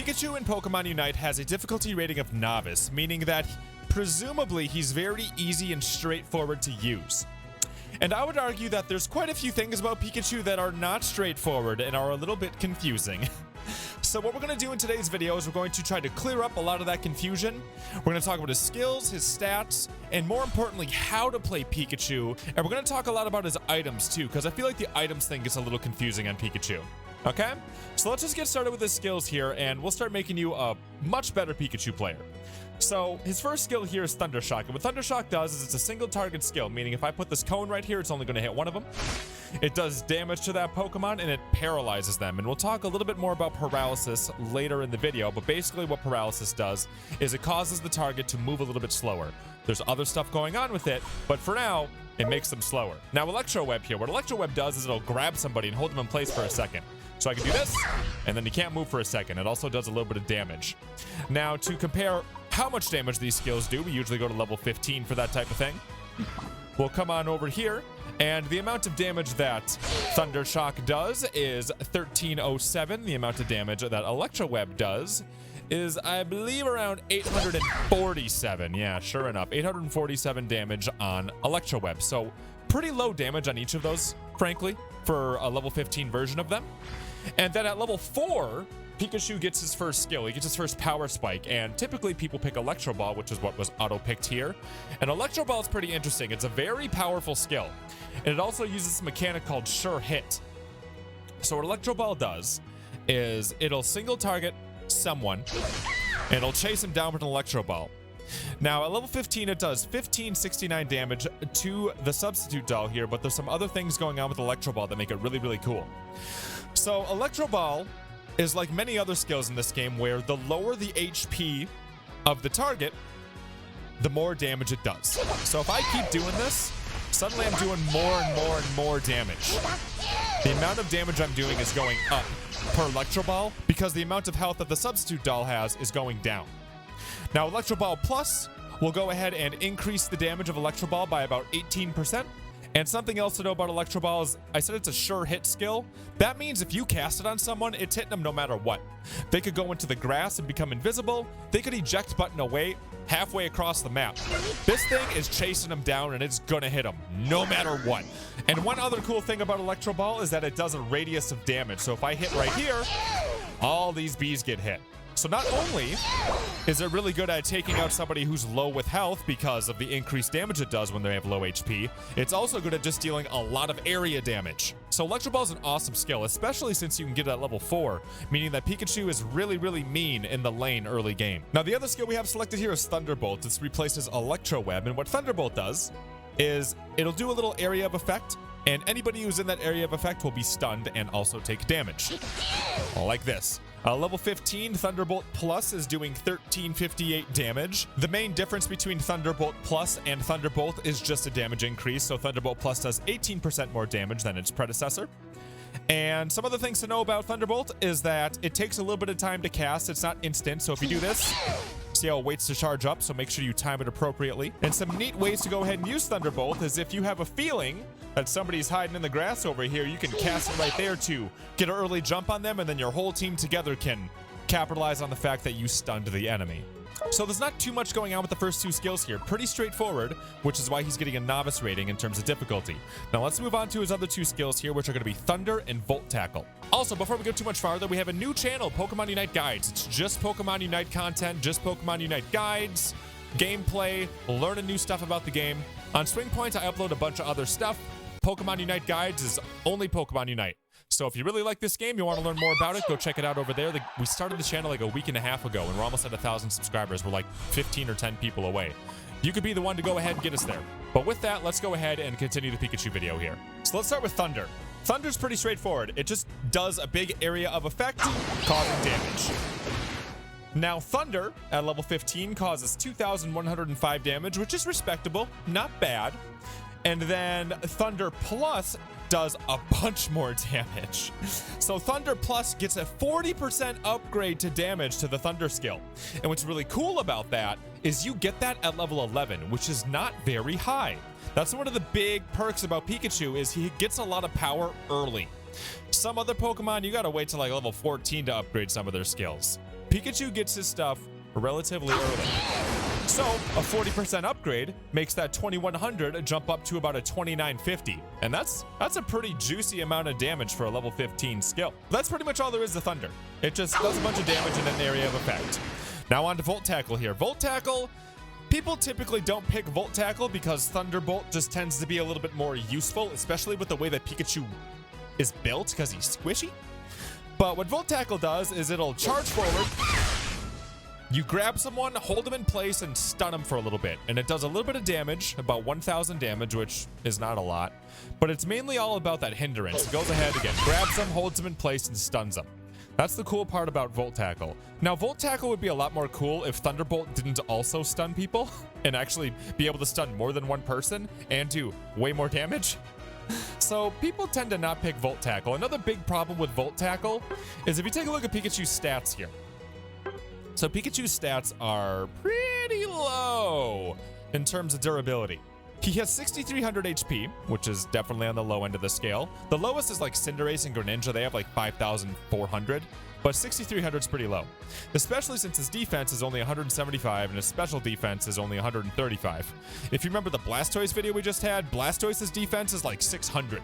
Pikachu in Pokemon Unite has a difficulty rating of Novice, meaning that presumably he's very easy and straightforward to use. And I would argue that there's quite a few things about Pikachu that are not straightforward and are a little bit confusing. So what we're going to do in today's video is we're going to try to clear up a lot of that confusion. We're going to talk about his skills, his stats, and more importantly, how to play Pikachu. And we're going to talk a lot about his items too, because I feel like the items thing gets a little confusing on Pikachu. Okay? So let's just get started with his skills here, and we'll start making you a much better Pikachu player. So his first skill here is Thundershock, and what Thundershock does is it's a single target skill, meaning if I put this cone right here, it's only going to hit one of them. It does damage to that Pokemon, and it paralyzes them, and we'll talk a little bit more about Paralysis later in the video, but basically what Paralysis does is it causes the target to move a little bit slower. There's other stuff going on with it, but for now, it makes them slower. Now Electro Web here, what Electro Web does is it'll grab somebody and hold them in place for a second. So I can do this, and then you can't move for a second. It also does a little bit of damage. Now, to compare how much damage these skills do, we usually go to level 15 for that type of thing. We'll come on over here, and the amount of damage that Thundershock does is 1307. The amount of damage that Electro Web does is, I believe, around 847. Yeah, sure enough, 847 damage on Electro Web. So pretty low damage on each of those, frankly, for a level 15 version of them. And then at level 4, Pikachu gets his first skill. He gets his first power spike, and typically people pick Electro Ball, which is what was auto-picked here. And Electro Ball is pretty interesting. It's a very powerful skill, and it also uses a mechanic called Sure Hit. So what Electro Ball does is it'll single target someone, and it'll chase him down with an Electro Ball. Now, at level 15, it does 1569 damage to the substitute doll here, but there's some other things going on with Electro Ball that make it really, really cool. So Electro Ball is like many other skills in this game, where the lower the HP of the target, the more damage it does. So if I keep doing this, suddenly I'm doing more and more and more damage. The amount of damage I'm doing is going up per Electro Ball, because the amount of health that the substitute doll has is going down. Now, Electro Ball Plus will go ahead and increase the damage of Electro Ball by about 18%. And something else to know about Electro Ball is, I said it's a sure hit skill. That means if you cast it on someone, it's hitting them no matter what. They could go into the grass and become invisible. They could eject button away halfway across the map. This thing is chasing them down, and it's gonna hit them no matter what. And one other cool thing about Electro Ball is that it does a radius of damage. So if I hit right here, all these bees get hit. So not only is it really good at taking out somebody who's low with health because of the increased damage it does when they have low HP, it's also good at just dealing a lot of area damage. So Electro Ball is an awesome skill, especially since you can get it at level 4, meaning that Pikachu is really, really mean in the lane early game. Now, the other skill we have selected here is Thunderbolt. This replaces Electro Web, and what Thunderbolt does is it'll do a little area of effect, and anybody who's in that area of effect will be stunned and also take damage. Like this. Level 15, Thunderbolt Plus is doing 1358 damage. The main difference between Thunderbolt Plus and Thunderbolt is just a damage increase, so Thunderbolt Plus does 18% more damage than its predecessor. And some other things to know about Thunderbolt is that it takes a little bit of time to cast. It's not instant, so if you do this, see how it waits to charge up, so make sure you time it appropriately. And some neat ways to go ahead and use Thunderbolt is if you have a feeling that somebody's hiding in the grass over here, you can cast it right there to get an early jump on them, and then your whole team together can capitalize on the fact that you stunned the enemy. So there's not too much going on with the first two skills here. Pretty straightforward, which is why he's getting a novice rating in terms of difficulty. Now let's move on to his other two skills here, which are going to be Thunder and Volt Tackle. Also, before we go too much farther, we have a new channel, Pokemon Unite Guides. It's just Pokemon Unite content, just Pokemon Unite guides, gameplay, learning new stuff about the game. On SwingPoynt, I upload a bunch of other stuff. Pokemon Unite Guides is only Pokemon Unite. So if you really like this game, you want to learn more about it, go check it out over there. We started the channel like a week and a half ago, and we're almost at 1,000 subscribers. We're like 15 or 10 people away. You could be the one to go ahead and get us there. But with that, let's go ahead and continue the Pikachu video here. So let's start with Thunder. Thunder's pretty straightforward. It just does a big area of effect, causing damage. Now, Thunder at level 15 causes 2,105 damage, which is respectable, not bad. And then Thunder Plus does a bunch more damage. So Thunder Plus gets a 40% upgrade to damage to the Thunder skill. And what's really cool about that is you get that at level 11, which is not very high. That's one of the big perks about Pikachu is he gets a lot of power early. Some other Pokemon, you gotta wait till like level 14 to upgrade some of their skills. Pikachu gets his stuff relatively early. So a 40% upgrade makes that 2100 jump up to about a 2950. And that's a pretty juicy amount of damage for a level 15 skill. That's pretty much all there is to Thunder. It just does a bunch of damage in an area of effect. Now on to Volt Tackle here. Volt Tackle, people typically don't pick Volt Tackle because Thunderbolt just tends to be a little bit more useful, especially with the way that Pikachu is built because he's squishy. But what Volt Tackle does is it'll charge forward. You grab someone, hold them in place, and stun them for a little bit. And it does a little bit of damage, about 1,000 damage, which is not a lot. But it's mainly all about that hindrance. It goes ahead again, grabs them, holds them in place, and stuns them. That's the cool part about Volt Tackle. Now, Volt Tackle would be a lot more cool if Thunderbolt didn't also stun people and actually be able to stun more than one person and do way more damage. So people tend to not pick Volt Tackle. Another big problem with Volt Tackle is if you take a look at Pikachu's stats here. So Pikachu's stats are pretty low in terms of durability. He has 6,300 HP, which is definitely on the low end of the scale. The lowest is like Cinderace and Greninja. They have like 5,400, but 6,300 is pretty low, especially since his defense is only 175 and his special defense is only 135. If you remember the Blastoise video we just had, Blastoise's defense is like 600.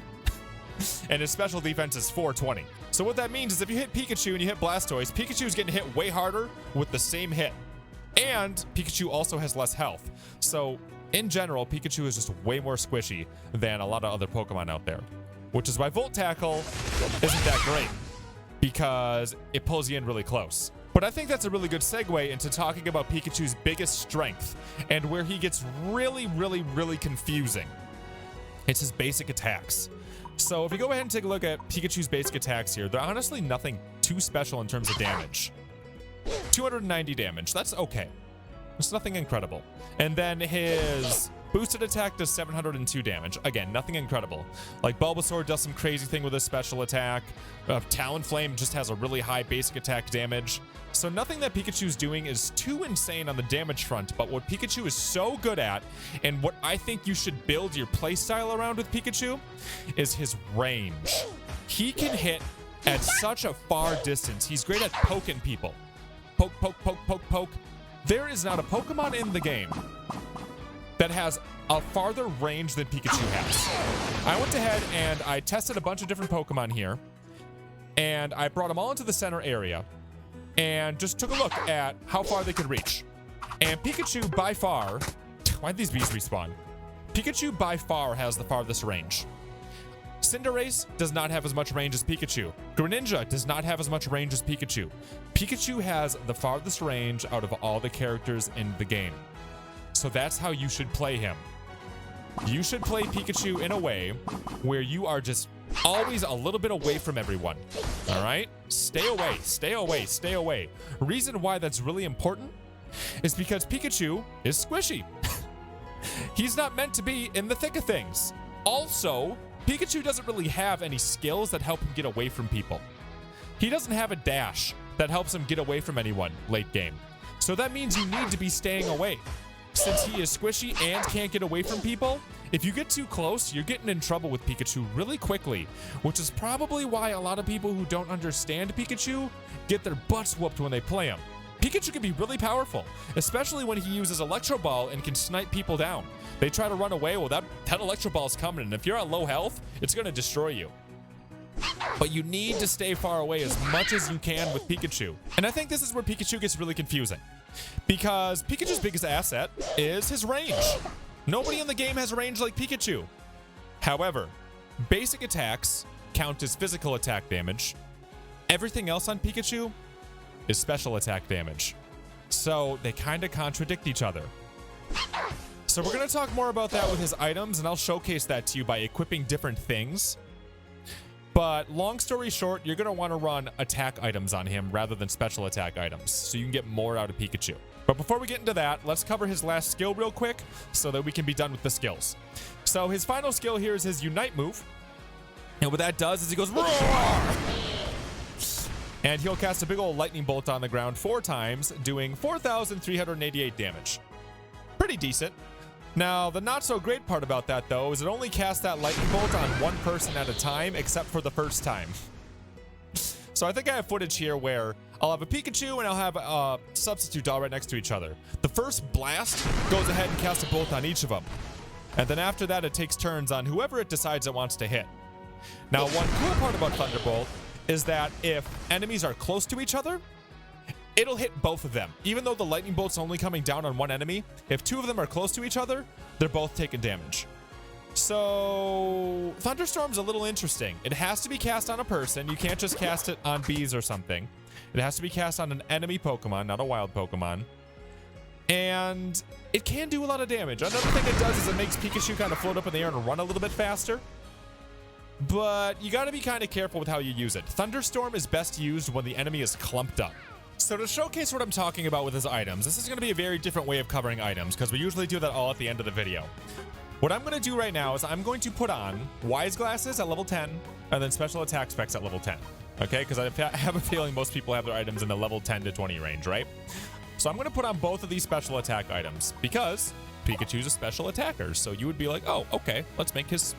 And his special defense is 420. So what that means is if you hit Pikachu and you hit Blastoise, Pikachu's getting hit way harder with the same hit. And Pikachu also has less health. So in general, Pikachu is just way more squishy than a lot of other Pokemon out there. Which is why Volt Tackle isn't that great, because it pulls you in really close. But I think that's a really good segue into talking about Pikachu's biggest strength and where he gets really, really, really confusing. It's his basic attacks. So if you go ahead and take a look at Pikachu's basic attacks here, they're honestly nothing too special in terms of damage. 290 damage, that's okay. It's nothing incredible. And then his boosted attack does 702 damage. Again, nothing incredible. Like Bulbasaur does some crazy thing with his special attack. Talonflame just has a really high basic attack damage. So nothing that Pikachu's doing is too insane on the damage front, but what Pikachu is so good at, and what I think you should build your playstyle around with Pikachu, is his range. He can hit at such a far distance. He's great at poking people. Poke, poke, poke, poke, poke. There is not a Pokemon in the game that has a farther range than Pikachu has. I went ahead and I tested a bunch of different Pokemon here, and I brought them all into the center area and just took a look at how far they could reach. And Pikachu by far, why'd these bees respawn? Pikachu by far has the farthest range. Cinderace does not have as much range as Pikachu. Greninja does not have as much range as Pikachu. Pikachu has the farthest range out of all the characters in the game. So that's how you should play him. You should play Pikachu in a way where you are just always a little bit away from everyone. All right? Stay away, stay away, stay away. Reason why that's really important is because Pikachu is squishy. He's not meant to be in the thick of things. Also, Pikachu doesn't really have any skills that help him get away from people. He doesn't have a dash that helps him get away from anyone late game. So that means you need to be staying away. Since he is squishy and can't get away from people, if you get too close, you're getting in trouble with Pikachu really quickly, which is probably why a lot of people who don't understand Pikachu get their butts whooped when they play him. Pikachu can be really powerful, especially when he uses Electro Ball and can snipe people down. They try to run away, well that Electro Ball is coming, and if you're at low health, it's going to destroy you. But you need to stay far away as much as you can with Pikachu. And I think this is where Pikachu gets really confusing, because Pikachu's biggest asset is his range. Nobody in the game has range like Pikachu. However, basic attacks count as physical attack damage. Everything else on Pikachu is special attack damage. So they kind of contradict each other. So we're going to talk more about that with his items, and I'll showcase that to you by equipping different things. But long story short, you're going to want to run attack items on him rather than special attack items, so you can get more out of Pikachu. But before we get into that, let's cover his last skill real quick so that we can be done with the skills. So his final skill here is his Unite move. And what that does is he goes, roar! And he'll cast a big old lightning bolt on the ground 4 times, doing 4,388 damage. Pretty decent. Now, the not so great part about that, though, is it only casts that lightning bolt on one person at a time, except for the first time. So I think I have footage here where I'll have a Pikachu and I'll have a substitute doll right next to each other. The first blast goes ahead and casts a bolt on each of them. And then after that, it takes turns on whoever it decides it wants to hit. Now, one cool part about Thunderbolt is that if enemies are close to each other, it'll hit both of them. Even though the lightning bolt's only coming down on one enemy, if two of them are close to each other, they're both taking damage. So Thunderstorm's a little interesting. It has to be cast on a person. You can't just cast it on bees or something. It has to be cast on an enemy Pokemon, not a wild Pokemon. And it can do a lot of damage. Another thing it does is it makes Pikachu kind of float up in the air and run a little bit faster. But you got to be kind of careful with how you use it. Thunderstorm is best used when the enemy is clumped up. So to showcase what I'm talking about with his items, this is going to be a very different way of covering items because we usually do that all at the end of the video. What I'm going to do right now is I'm going to put on Wise Glasses at level 10 and then Special Attack Specs at level 10. Okay, because I have a feeling most people have their items in the level 10 to 20 range, right? So I'm going to put on both of these special attack items because Pikachu's a special attacker. So you would be like, oh, okay, let's make his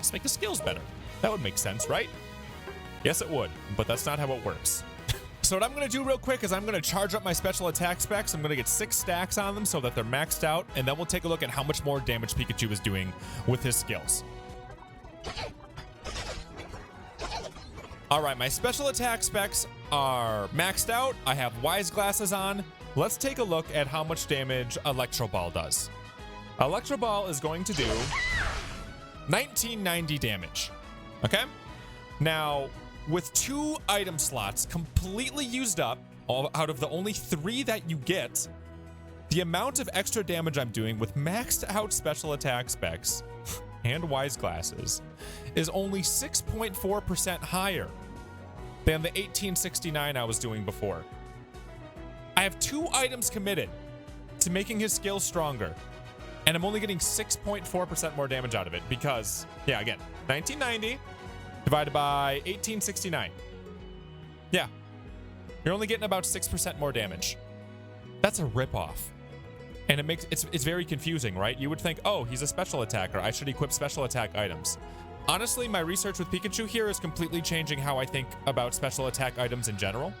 skills better. That would make sense, right? Yes, it would, but that's not how it works. So what I'm going to do real quick is I'm going to charge up my special attack specs. I'm going to get 6 stacks on them so that they're maxed out, and then we'll take a look at how much more damage Pikachu is doing with his skills. All right, my special attack specs are maxed out. I have Wise Glasses on. Let's take a look at how much damage Electro Ball does. Electro Ball is going to do 1990 damage. Okay? Now, with 2 item slots completely used up, out of the only 3 that you get, the amount of extra damage I'm doing with maxed out special attack specs and Wise Glasses is only 6.4% higher than the 1869 I was doing before. I have 2 items committed to making his skills stronger, and I'm only getting 6.4% more damage out of it because, yeah, again, 1990 divided by 1869. Yeah, you're only getting about 6% more damage. That's a ripoff. And it makes it's very confusing, right? You would think, oh, he's a special attacker. I should equip special attack items. Honestly, my research with Pikachu here is completely changing how I think about special attack items in general.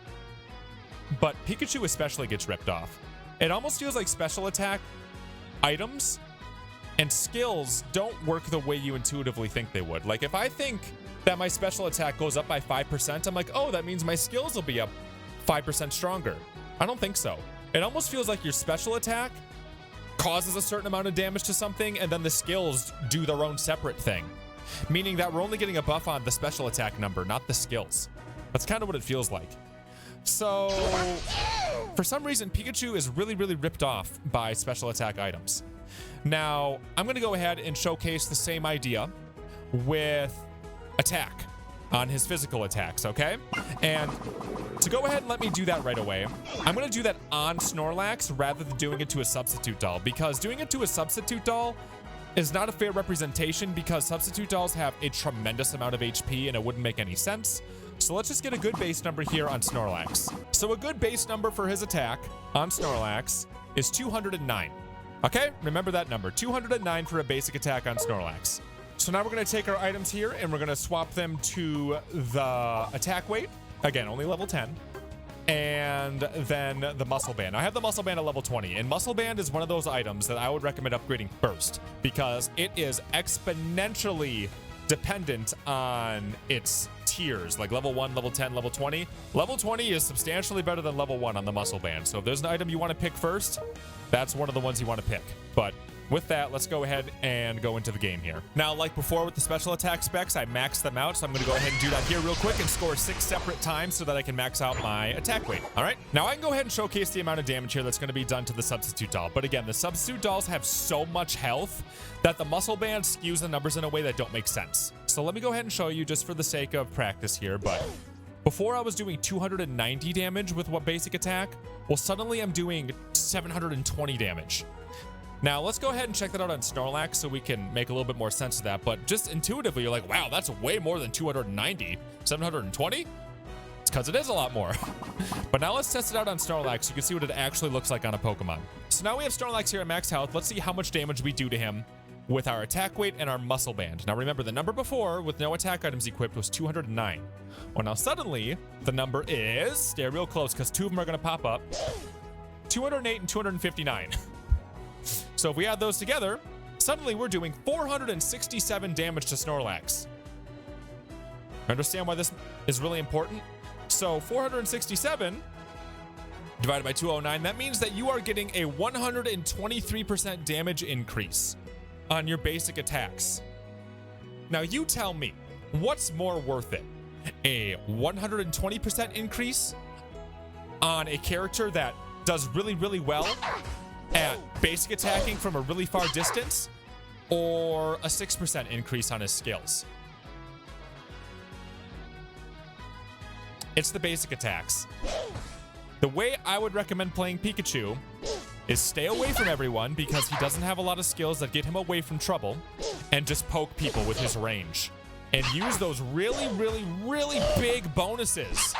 But Pikachu especially gets ripped off. It almost feels like special attack items and skills don't work the way you intuitively think they would. Like if I think that my special attack goes up by 5%, I'm like, oh, that means my skills will be up 5% stronger. I don't think so. It almost feels like your special attack causes a certain amount of damage to something, and then the skills do their own separate thing. Meaning that we're only getting a buff on the special attack number, not the skills. That's kind of what it feels like. So, for some reason, Pikachu is really, really ripped off by special attack items. Now, I'm going to go ahead and showcase the same idea with attack on his physical attacks, okay? And to go ahead and let me do that right away, I'm going to do that on Snorlax rather than doing it to a substitute doll, because doing it to a substitute doll is not a fair representation because substitute dolls have a tremendous amount of HP and it wouldn't make any sense. So let's just get a good base number here on Snorlax. So a good base number for his attack on Snorlax is 209. Okay, remember that number, 209 for a basic attack on Snorlax. So now we're going to take our items here and we're going to swap them to the attack weight. Again, only level 10. And then the muscle band. I have the muscle band at level 20, and muscle band is one of those items that I would recommend upgrading first because it is exponentially dependent on its tiers, like level 1, level 10, level 20. Level 20 is substantially better than level 1 on the muscle band. So if there's an item you want to pick first, that's one of the ones you want to pick. But with that, let's go ahead and go into the game here. Now, like before with the special attack specs, I maxed them out, so I'm going to go ahead and do that here real quick and score 6 separate times so that I can max out my attack weight. All right, now I can go ahead and showcase the amount of damage here that's going to be done to the substitute doll. But again, the substitute dolls have so much health that the muscle band skews the numbers in a way that don't make sense. So let me go ahead and show you just for the sake of practice here, but before I was doing 290 damage with what basic attack, well, suddenly I'm doing 720 damage. Now, let's go ahead and check that out on Snorlax so we can make a little bit more sense of that. But just intuitively, you're like, wow, that's way more than 290. 720? It's because it is a lot more. But now let's test it out on Snorlax so you can see what it actually looks like on a Pokemon. So now we have Snorlax here at max health. Let's see how much damage we do to him with our attack weight and our muscle band. Now remember, the number before with no attack items equipped was 209. Well, now suddenly the number is, stay real close because two of them are going to pop up, 208 and 259. So if we add those together, suddenly we're doing 467 damage to Snorlax. Understand why this is really important? So 467 divided by 209, that means that you are getting a 123% damage increase on your basic attacks. Now you tell me, what's more worth it? A 120% increase on a character that does really, really well at basic attacking from a really far distance, or a 6% increase on his skills? It's the basic attacks. The way I would recommend playing Pikachu is stay away from everyone because he doesn't have a lot of skills that get him away from trouble, and just poke people with his range. And use those really, really, really big bonuses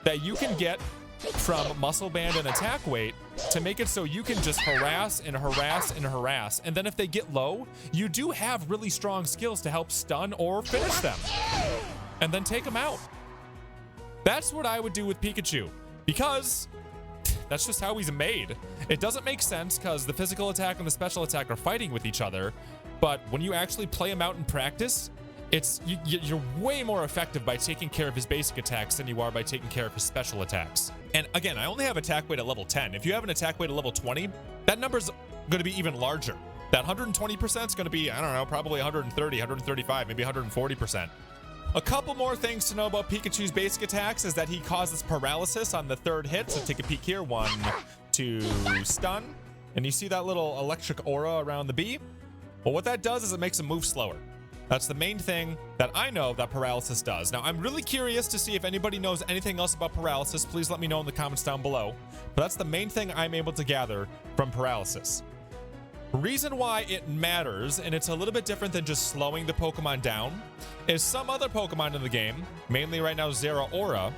that you can get from muscle band and attack weight to make it so you can just harass and harass and harass. And then if they get low, you do have really strong skills to help stun or finish them. And then take them out. That's what I would do with Pikachu, because that's just how he's made. It doesn't make sense because the physical attack and the special attack are fighting with each other, but when you actually play him out in practice, you're way more effective by taking care of his basic attacks than you are by taking care of his special attacks. And again, I only have attack weight at level 10. If you have an attack weight at level 20, that number's going to be even larger. That 120% is going to be, I don't know, probably 130, 135, maybe 140%. A couple more things to know about Pikachu's basic attacks is that he causes paralysis on the third hit. So take a peek here. 1, 2, stun. And you see that little electric aura around the bee? Well, what that does is it makes him move slower. That's the main thing that I know that paralysis does. Now, I'm really curious to see if anybody knows anything else about paralysis. Please let me know in the comments down below. But that's the main thing I'm able to gather from paralysis. Reason why it matters, and it's a little bit different than just slowing the Pokemon down, is some other Pokemon in the game, mainly right now Zeraora,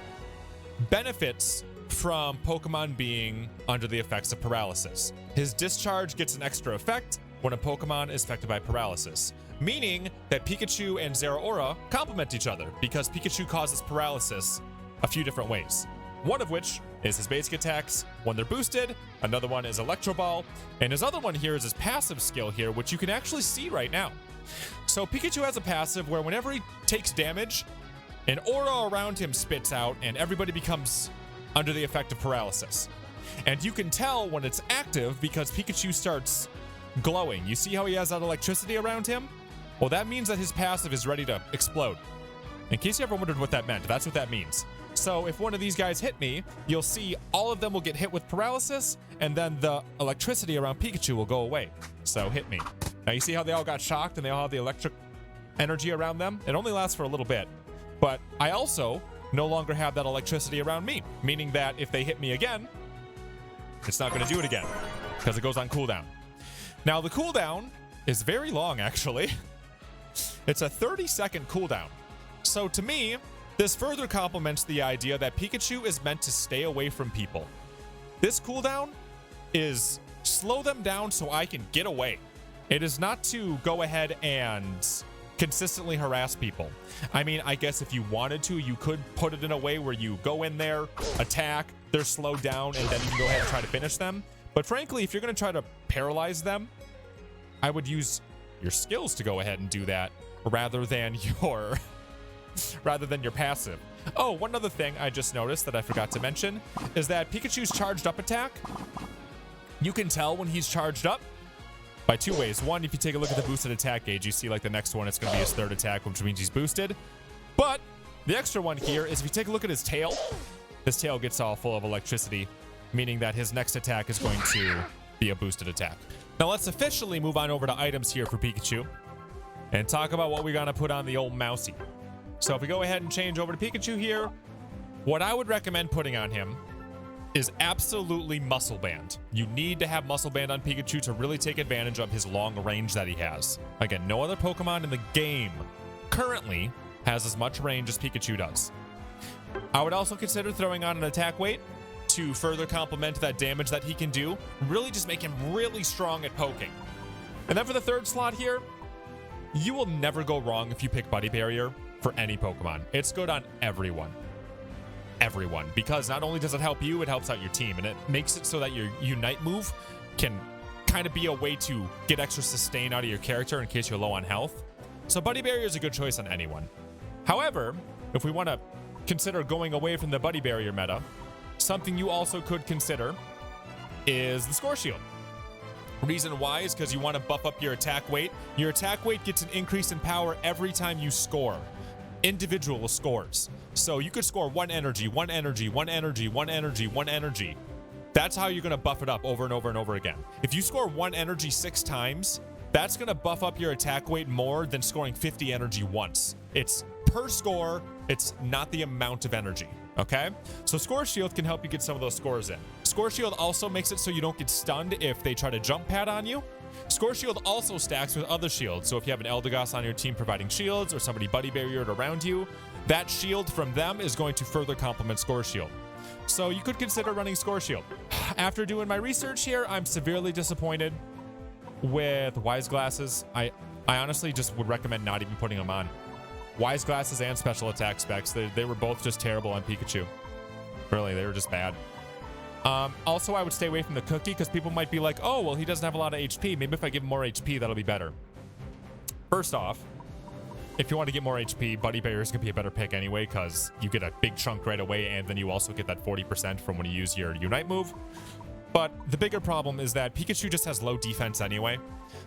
benefits from Pokemon being under the effects of paralysis. His discharge gets an extra effect when a Pokemon is affected by paralysis, meaning that Pikachu and Zeraora complement each other because Pikachu causes paralysis a few different ways. One of which is his basic attacks when they're boosted, another one is Electro Ball, and his other one here is his passive skill here, which you can actually see right now. So Pikachu has a passive where whenever he takes damage, an aura around him spits out and everybody becomes under the effect of paralysis. And you can tell when it's active because Pikachu starts glowing. You see how he has that electricity around him? Well, that means that his passive is ready to explode. In case you ever wondered what that meant, that's what that means. So if one of these guys hit me, you'll see all of them will get hit with paralysis, and then the electricity around Pikachu will go away. So hit me. Now you see how they all got shocked and they all have the electric energy around them? It only lasts for a little bit. But I also no longer have that electricity around me, meaning that if they hit me again, it's not going to do it again because it goes on cooldown. Now the cooldown is very long, actually. It's a 30-second cooldown. So to me, this further complements the idea that Pikachu is meant to stay away from people. This cooldown is slow them down so I can get away. It is not to go ahead and consistently harass people. I mean, I guess if you wanted to, you could put it in a way where you go in there, attack, they're slowed down, and then you can go ahead and try to finish them. But frankly, if you're going to try to paralyze them, I would use your skills to go ahead and do that rather than your passive. Oh, one other thing I just noticed that I forgot to mention is that Pikachu's charged up attack, you can tell when he's charged up by two ways. One, if you take a look at the boosted attack gauge, you see like the next one, it's going to be his third attack, which means he's boosted. But the extra one here is if you take a look at his tail gets all full of electricity, meaning that his next attack is going to be a boosted attack. Now let's officially move on over to items here for Pikachu and talk about what we're going to put on the old mousey. So if we go ahead and change over to Pikachu here, what I would recommend putting on him is absolutely Muscle Band. You need to have Muscle Band on Pikachu to really take advantage of his long range that he has. Again, no other Pokemon in the game currently has as much range as Pikachu does. I would also consider throwing on an attack weight to further complement that damage that he can do. Really just make him really strong at poking. And then for the third slot here, you will never go wrong if you pick Buddy Barrier for any Pokemon. It's good on everyone. Everyone. Because not only does it help you, it helps out your team. And it makes it so that your Unite move can kind of be a way to get extra sustain out of your character in case you're low on health. So Buddy Barrier is a good choice on anyone. However, if we want to consider going away from the Buddy Barrier meta, something you also could consider is the Score Shield. Reason why is because you want to buff up your attack weight. Your attack weight gets an increase in power every time you score. Individual scores. So you could score 1 energy, 1 energy, 1 energy, 1 energy, 1 energy. That's how you're going to buff it up over and over and over again. If you score 1 energy 6 times, that's going to buff up your attack weight more than scoring 50 energy once. It's per score, it's not the amount of energy, okay? So Score Shield can help you get some of those scores in. Score Shield also makes it so you don't get stunned if they try to jump pad on you. Score Shield also stacks with other shields, so if you have an Eldegoss on your team providing shields or somebody Buddy Barriered around you, that shield from them is going to further complement Score Shield. So you could consider running Score Shield. After doing my research here, I'm severely disappointed with Wise Glasses. I honestly just would recommend not even putting them on. Wise Glasses and special attack specs, they were both just terrible on Pikachu. Really, they were just bad. Also, I would stay away from the cookie because people might be like, oh, well, he doesn't have a lot of HP. Maybe if I give him more HP, that'll be better. First off, if you want to get more HP, Buddy Barrier is going to be a better pick anyway because you get a big chunk right away, and then you also get that 40% from when you use your Unite move. But the bigger problem is that Pikachu just has low defense anyway.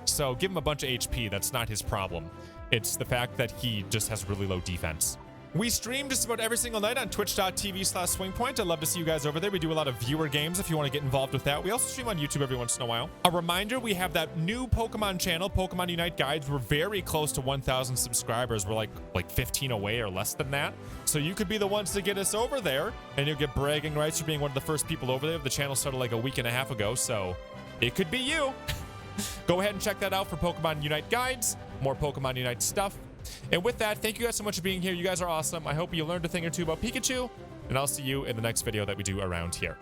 So give him a bunch of HP. That's not his problem. It's the fact that he just has really low defense. We stream just about every single night on twitch.tv/SwingPoynt. I'd love to see you guys over there. We do a lot of viewer games if you want to get involved with that. We also stream on YouTube every once in a while. A reminder, we have that new Pokemon channel, Pokemon Unite Guides. We're very close to 1,000 subscribers. We're like 15 away or less than that. So you could be the ones to get us over there, and you'll get bragging rights for being one of the first people over there. The channel started like a week and a half ago, so it could be you. Go ahead and check that out for Pokemon Unite Guides, more Pokemon Unite stuff. And with that, thank you guys so much for being here. You guys are awesome. I hope you learned a thing or two about Pikachu, and I'll see you in the next video that we do around here.